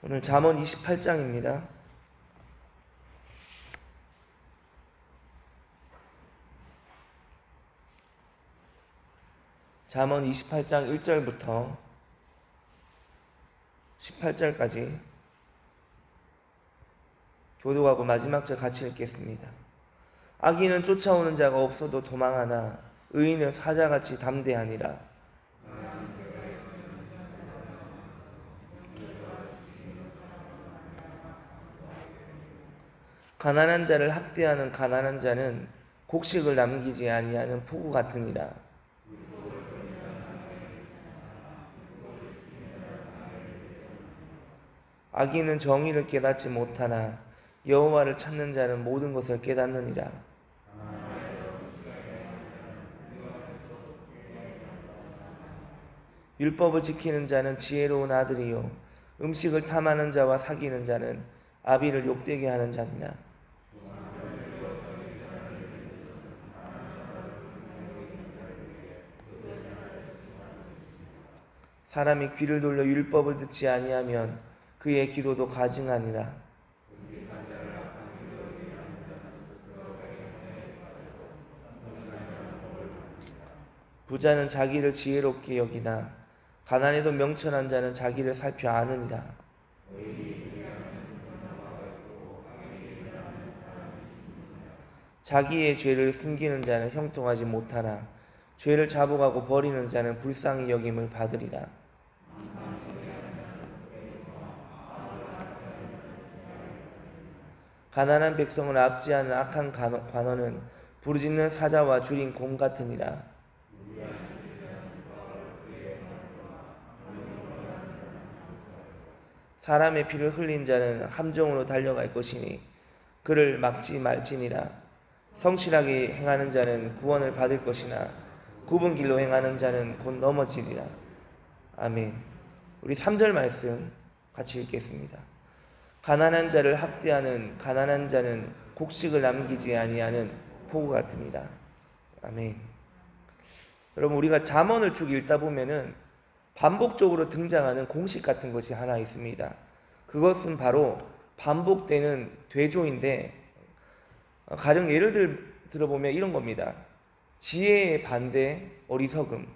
오늘 잠언 28장입니다. 잠언 28장 1절부터 18절까지 교독하고 마지막 절 같이 읽겠습니다. 악인은 쫓아오는 자가 없어도 도망하나 의인은 사자같이 담대하니라. 가난한 자를 학대하는 가난한 자는 곡식을 남기지 아니하는 포구 같으니라. 악인은 정의를 깨닫지 못하나 여호와를 찾는 자는 모든 것을 깨닫느니라. 율법을 지키는 자는 지혜로운 아들이요 음식을 탐하는 자와 사귀는 자는 아비를 욕되게 하는 자니라. 사람이 귀를 돌려 율법을 듣지 아니하면 그의 기도도 가증하니라. 부자는 자기를 지혜롭게 여기나 가난해도 명철한 자는 자기를 살펴 아느니라. 자기의 죄를 숨기는 자는 형통하지 못하나 죄를 자복하고 버리는 자는 불쌍히 여김을 받으리라. 가난한 백성을 압제하는 악한 관원은 부르짖는 사자와 줄인 곰 같으니라. 사람의 피를 흘린 자는 함정으로 달려갈 것이니 그를 막지 말지니라. 성실하게 행하는 자는 구원을 받을 것이나 굽은 길로 행하는 자는 곧 넘어지리라. 아멘. 우리 3절 말씀 같이 읽겠습니다. 가난한 자를 학대하는 가난한 자는 곡식을 남기지 아니하는 포구 같으니라. 아멘. 여러분, 우리가 잠언을 쭉 읽다 보면은 반복적으로 등장하는 공식 같은 것이 하나 있습니다. 그것은 바로 반복되는 대조인데, 가령 예를 들어보면 이런 겁니다. 지혜의 반대 어리석음,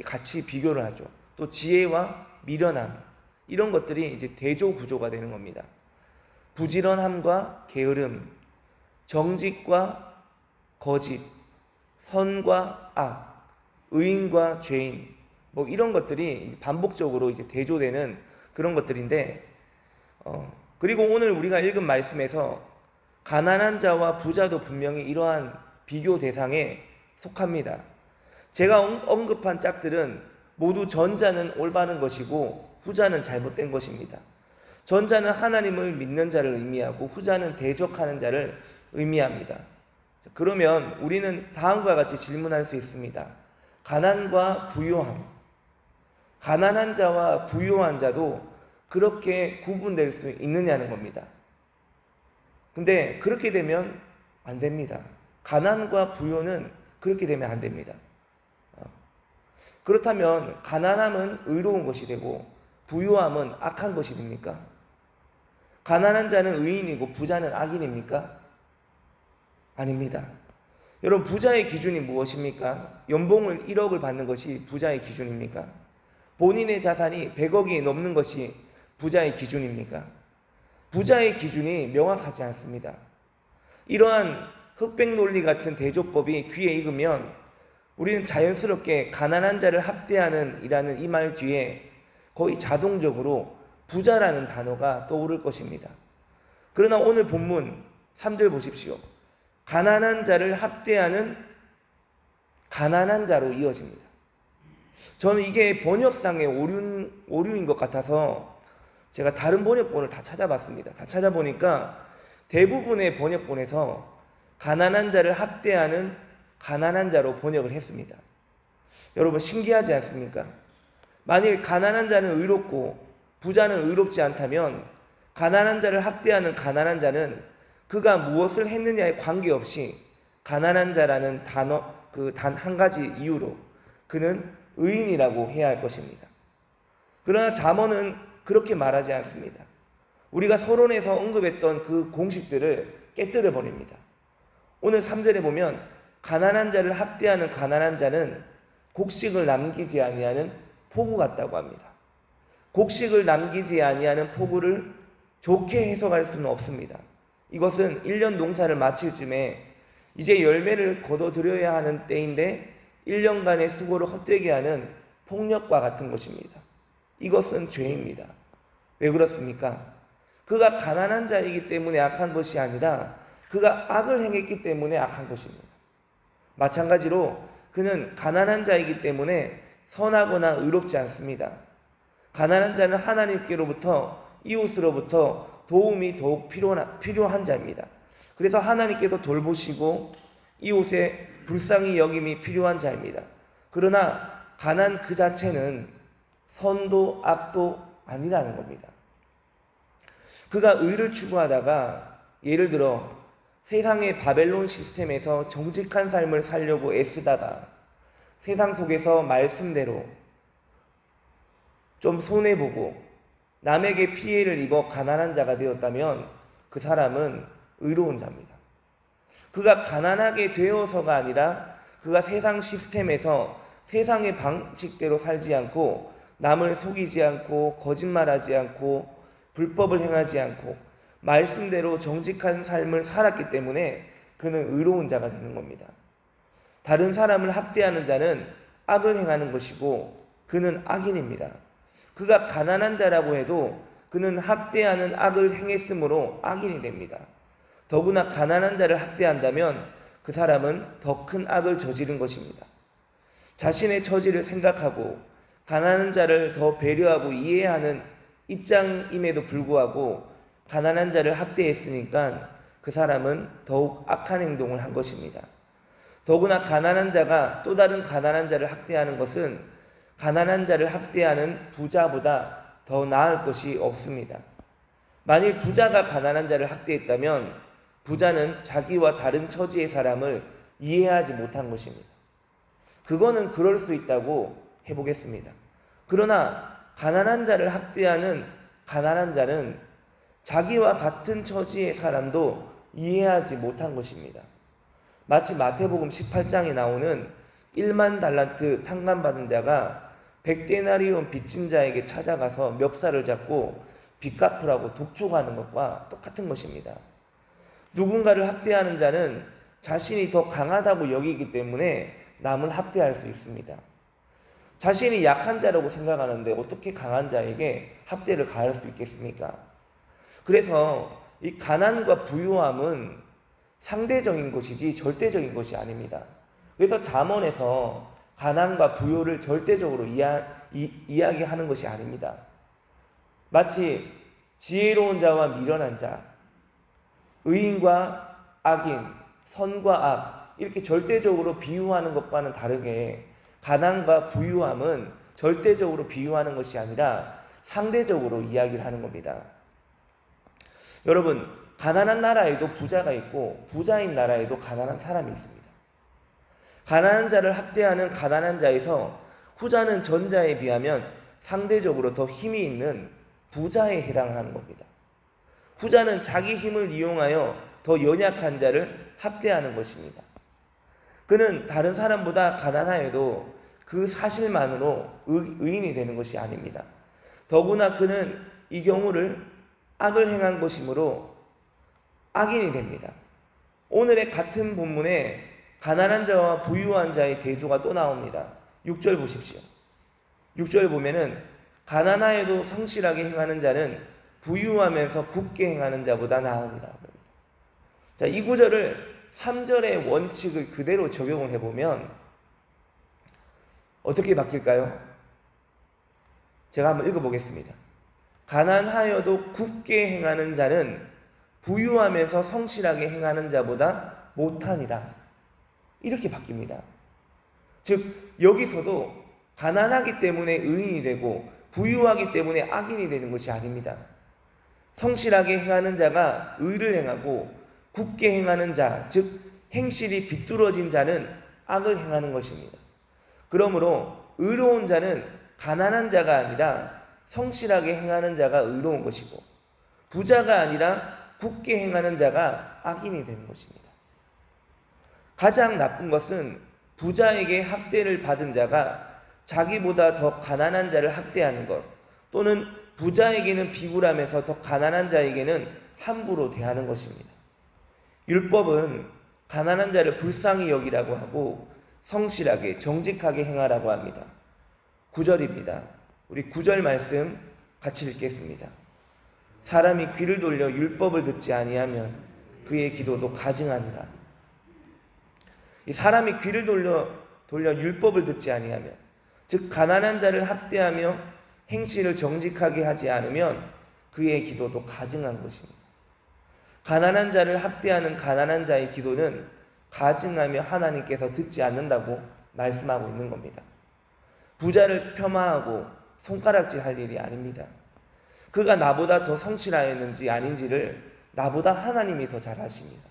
같이 비교를 하죠. 또 지혜와 미련함, 이런 것들이 이제 대조 구조가 되는 겁니다. 부지런함과 게으름, 정직과 거짓, 선과 악, 의인과 죄인, 뭐 이런 것들이 반복적으로 이제 대조되는 그런 것들인데, 그리고 오늘 우리가 읽은 말씀에서 가난한 자와 부자도 분명히 이러한 비교 대상에 속합니다. 제가 언급한 짝들은 모두 전자는 올바른 것이고 후자는 잘못된 것입니다. 전자는 하나님을 믿는 자를 의미하고 후자는 대적하는 자를 의미합니다. 그러면 우리는 다음과 같이 질문할 수 있습니다. 가난과 부유함, 가난한 자와 부유한 자도 그렇게 구분될 수 있느냐는 겁니다. 근데 그렇게 되면 안 됩니다. 가난과 부유는 그렇게 되면 안 됩니다. 그렇다면 가난함은 의로운 것이 되고 부유함은 악한 것이 됩니까? 가난한 자는 의인이고 부자는 악인입니까? 아닙니다. 여러분, 부자의 기준이 무엇입니까? 연봉을 1억을 받는 것이 부자의 기준입니까? 본인의 자산이 100억이 넘는 것이 부자의 기준입니까? 부자의 기준이 명확하지 않습니다. 이러한 흑백 논리 같은 대조법이 귀에 익으면 우리는 자연스럽게 가난한 자를 학대하는 이라는 이 말 뒤에 거의 자동적으로 부자라는 단어가 떠오를 것입니다. 그러나 오늘 본문 3절 보십시오. 가난한 자를 학대하는 가난한 자로 이어집니다. 저는 이게 번역상의 오류인 것 같아서 제가 다른 번역본을 다 찾아봤습니다. 다 찾아보니까 대부분의 번역본에서 가난한 자를 학대하는 가난한 자로 번역을 했습니다. 여러분, 신기하지 않습니까? 만일 가난한 자는 의롭고 부자는 의롭지 않다면 가난한 자를 학대하는 가난한 자는 그가 무엇을 했느냐에 관계없이 가난한 자라는 단어, 그 단 한 가지 이유로 그는 의인이라고 해야 할 것입니다. 그러나 잠언은 그렇게 말하지 않습니다. 우리가 서론에서 언급했던 그 공식들을 깨뜨려 버립니다. 오늘 3절에 보면 가난한 자를 학대하는 가난한 자는 곡식을 남기지 아니하는 포구 같다고 합니다. 곡식을 남기지 아니하는 포구를 좋게 해석할 수는 없습니다. 이것은 1년 농사를 마칠 쯤에 이제 열매를 거둬들여야 하는 때인데 1년간의 수고를 헛되게 하는 폭력과 같은 것입니다. 이것은 죄입니다. 왜 그렇습니까? 그가 가난한 자이기 때문에 악한 것이 아니라 그가 악을 행했기 때문에 악한 것입니다. 마찬가지로 그는 가난한 자이기 때문에 선하거나 의롭지 않습니다. 가난한 자는 하나님께로부터 이웃으로부터 도움이 더욱 필요한 자입니다. 그래서 하나님께서 돌보시고 이웃의 불쌍히 여김이 필요한 자입니다. 그러나 가난 그 자체는 선도 악도 아니라는 겁니다. 그가 의를 추구하다가 예를 들어 세상의 바벨론 시스템에서 정직한 삶을 살려고 애쓰다가 세상 속에서 말씀대로 좀 손해보고 남에게 피해를 입어 가난한 자가 되었다면 그 사람은 의로운 자입니다. 그가 가난하게 되어서가 아니라 그가 세상 시스템에서 세상의 방식대로 살지 않고 남을 속이지 않고 거짓말하지 않고 불법을 행하지 않고 말씀대로 정직한 삶을 살았기 때문에 그는 의로운 자가 되는 겁니다. 다른 사람을 학대하는 자는 악을 행하는 것이고 그는 악인입니다. 그가 가난한 자라고 해도 그는 학대하는 악을 행했으므로 악인이 됩니다. 더구나 가난한 자를 학대한다면 그 사람은 더 큰 악을 저지른 것입니다. 자신의 처지를 생각하고 가난한 자를 더 배려하고 이해하는 입장임에도 불구하고 가난한 자를 학대했으니까 그 사람은 더욱 악한 행동을 한 것입니다. 더구나 가난한 자가 또 다른 가난한 자를 학대하는 것은 가난한 자를 학대하는 부자보다 더 나을 것이 없습니다. 만일 부자가 가난한 자를 학대했다면 부자는 자기와 다른 처지의 사람을 이해하지 못한 것입니다. 그거는 그럴 수 있다고 해보겠습니다. 그러나 가난한 자를 학대하는 가난한 자는 자기와 같은 처지의 사람도 이해하지 못한 것입니다. 마치 마태복음 18장에 나오는 1만 달란트 탕감받은 자가 100데나리온 빚진 자에게 찾아가서 멱살을 잡고 빚 갚으라고 독촉하는 것과 똑같은 것입니다. 누군가를 학대하는 자는 자신이 더 강하다고 여기기 때문에 남을 학대할 수 있습니다. 자신이 약한 자라고 생각하는데 어떻게 강한 자에게 학대를 가할 수 있겠습니까? 그래서 이 가난과 부유함은 상대적인 것이지 절대적인 것이 아닙니다. 그래서 잠언에서 가난과 부유를 절대적으로 이야기하는 것이 아닙니다. 마치 지혜로운 자와 미련한 자, 의인과 악인, 선과 악 이렇게 절대적으로 비유하는 것과는 다르게 가난과 부유함은 절대적으로 비유하는 것이 아니라 상대적으로 이야기를 하는 겁니다. 여러분, 가난한 나라에도 부자가 있고 부자인 나라에도 가난한 사람이 있습니다. 가난한 자를 학대하는 가난한 자에서 후자는 전자에 비하면 상대적으로 더 힘이 있는 부자에 해당하는 겁니다. 후자는 자기 힘을 이용하여 더 연약한 자를 학대하는 것입니다. 그는 다른 사람보다 가난하여도 그 사실만으로 의인이 되는 것이 아닙니다. 더구나 그는 이 경우를 악을 행한 것이므로 악인이 됩니다. 오늘의 같은 본문에 가난한 자와 부유한 자의 대조가 또 나옵니다. 6절 보십시오. 6절 보면은 가난하여도 성실하게 행하는 자는 부유하면서 굳게 행하는 자보다 나으니라. 자, 이 구절을 3절의 원칙을 그대로 적용을 해보면 어떻게 바뀔까요? 제가 한번 읽어보겠습니다. 가난하여도 굳게 행하는 자는 부유하면서 성실하게 행하는 자보다 못하니라. 이렇게 바뀝니다. 즉 여기서도 가난하기 때문에 의인이 되고 부유하기 때문에 악인이 되는 것이 아닙니다. 성실하게 행하는 자가 의를 행하고 굳게 행하는 자, 즉 행실이 비뚤어진 자는 악을 행하는 것입니다. 그러므로 의로운 자는 가난한 자가 아니라 성실하게 행하는 자가 의로운 것이고 부자가 아니라 굳게 행하는 자가 악인이 되는 것입니다. 가장 나쁜 것은 부자에게 학대를 받은 자가 자기보다 더 가난한 자를 학대하는 것, 또는 부자에게는 비굴하면서 더 가난한 자에게는 함부로 대하는 것입니다. 율법은 가난한 자를 불쌍히 여기라고 하고 성실하게 정직하게 행하라고 합니다. 9절입니다. 우리 9절 말씀 같이 읽겠습니다. 사람이 귀를 돌려 율법을 듣지 아니하면 그의 기도도 가증하니라. 이 사람이 귀를 돌려 율법을 듣지 아니하면, 즉 가난한 자를 학대하며 행실을 정직하게 하지 않으면 그의 기도도 가증한 것입니다. 가난한 자를 학대하는 가난한 자의 기도는 가증하며 하나님께서 듣지 않는다고 말씀하고 있는 겁니다. 부자를 폄하하고 손가락질할 일이 아닙니다. 그가 나보다 더 성실하였는지 아닌지를 나보다 하나님이 더 잘 아십니다.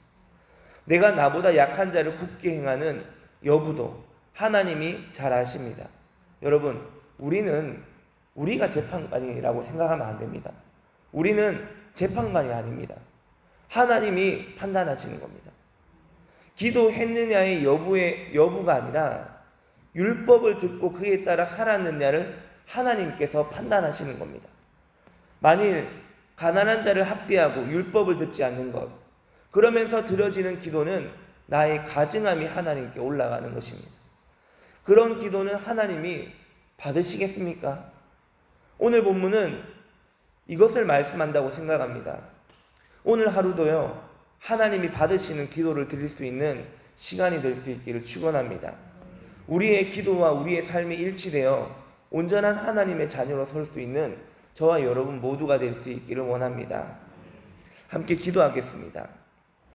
내가 나보다 약한 자를 굳게 행하는 여부도 하나님이 잘 아십니다. 여러분, 우리가 재판관이라고 생각하면 안 됩니다. 우리는 재판관이 아닙니다. 하나님이 판단하시는 겁니다. 기도했느냐의 여부가 아니라 율법을 듣고 그에 따라 살았느냐를 하나님께서 판단하시는 겁니다. 만일 가난한 자를 학대하고 율법을 듣지 않는 것, 그러면서 드려지는 기도는 나의 가증함이 하나님께 올라가는 것입니다. 그런 기도는 하나님이 받으시겠습니까? 오늘 본문은 이것을 말씀한다고 생각합니다. 오늘 하루도요, 하나님이 받으시는 기도를 드릴 수 있는 시간이 될 수 있기를 축원합니다. 우리의 기도와 우리의 삶이 일치되어 온전한 하나님의 자녀로 설 수 있는 저와 여러분 모두가 될 수 있기를 원합니다. 함께 기도하겠습니다.